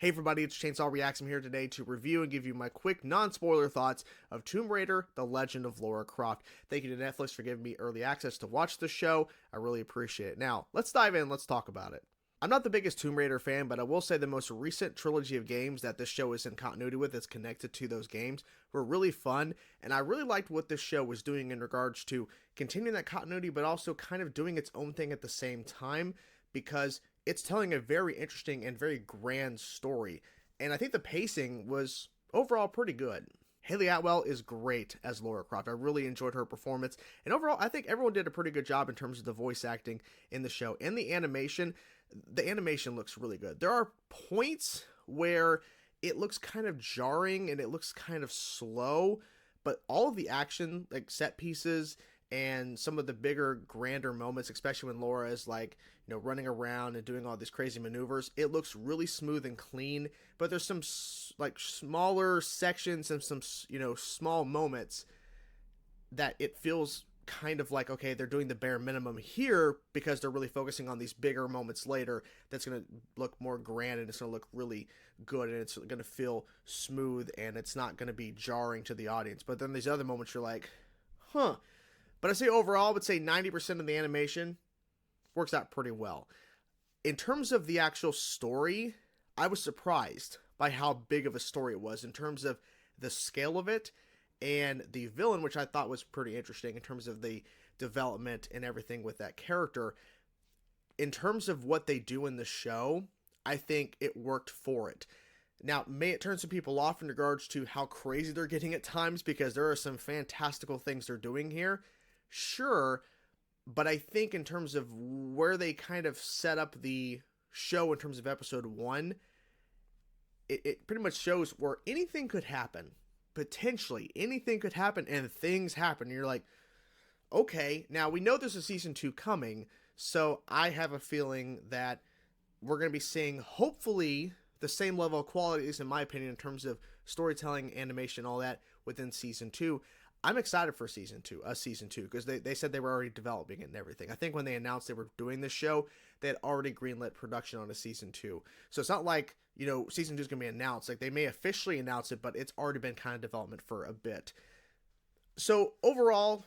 Hey everybody, it's Chainsaw Reacts. I'm here today to review and give you my quick, non-spoiler thoughts of Tomb Raider, The Legend of Lara Croft. Thank you to Netflix for giving me early access to watch the show. I really appreciate it. Now, let's dive in, let's talk about it. I'm not the biggest Tomb Raider fan, but I will say the most recent trilogy of games that this show is in continuity with, that's connected to those games, were really fun, and I really liked what this show was doing in regards to continuing that continuity, but also kind of doing its own thing at the same time, because it's telling a very interesting and very grand story. And I think the pacing was overall pretty good. Hayley Atwell is great as Lara Croft. I really enjoyed her performance. And overall, I think everyone did a pretty good job in terms of the voice acting in the show. And the animation looks really good. There are points where it looks kind of jarring and it looks kind of slow, but all of the action, like set pieces and some of the bigger, grander moments, especially when Lara is like, running around and doing all these crazy maneuvers, it looks really smooth and clean. But there's some like smaller sections and some, small moments that it feels kind of like, okay, they're doing the bare minimum here because they're really focusing on these bigger moments later that's going to look more grand and it's going to look really good and it's going to feel smooth and it's not going to be jarring to the audience. But then these other moments you're like, huh. But I say overall, I would say 90% of the animation works out pretty well. In terms of the actual story, I was surprised by how big of a story it was in terms of the scale of it and the villain, which I thought was pretty interesting in terms of the development and everything with that character. In terms of what they do in the show, I think it worked for it. Now, may it turn some people off in regards to how crazy they're getting at times, because there are some fantastical things they're doing here. Sure, but I think in terms of where they kind of set up the show in terms of episode 1, it pretty much shows where anything could happen. Potentially, anything could happen, and things happen. And you're like, okay, now we know there's a season 2 coming, so I have a feeling that we're going to be seeing, hopefully, the same level of quality, at least in my opinion, in terms of storytelling, animation, all that, within season 2. I'm excited for season 2, because they said they were already developing it and everything. I think when they announced they were doing this show, they had already greenlit production on a season 2. So it's not like, season 2 is going to be announced. Like, they may officially announce it, but it's already been kind of development for a bit. So overall,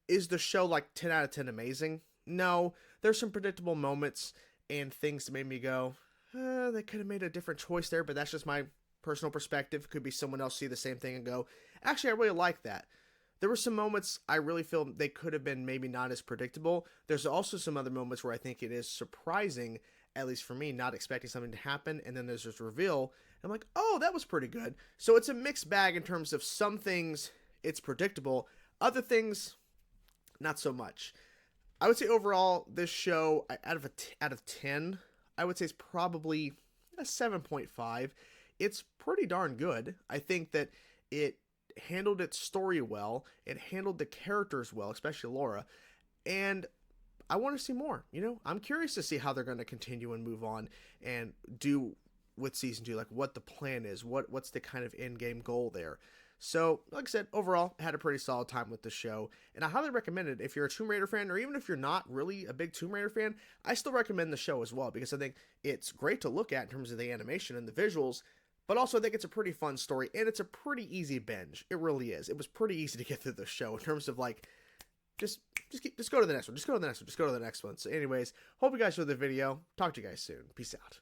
is the show like 10 out of 10 amazing? No. There's some predictable moments and things that made me go, they could have made a different choice there, but that's just my personal perspective. Could be someone else see the same thing and go, actually, I really like that. There were some moments I really feel they could have been maybe not as predictable. There's also some other moments where I think it is surprising, at least for me, not expecting something to happen, and then there's this reveal, and I'm like, oh, that was pretty good. So it's a mixed bag in terms of some things it's predictable, other things not so much. I would say overall, this show, out of 10, I would say it's probably a 7.5. It's pretty darn good. I think that it handled its story well. It handled the characters well, especially Lara. And I want to see more. I'm curious to see how they're going to continue and move on and do with season 2, like what the plan is, what's the kind of end game goal there. So, like I said, overall, I had a pretty solid time with the show, and I highly recommend it if you're a Tomb Raider fan, or even if you're not really a big Tomb Raider fan. I still recommend the show as well, because I think it's great to look at in terms of the animation and the visuals, but also I think it's a pretty fun story, and it's a pretty easy binge. It really is. It was pretty easy to get through the show in terms of like, just go to the next one, just go to the next one, just go to the next one. So anyways, hope you guys enjoyed the video. Talk to you guys soon. Peace out.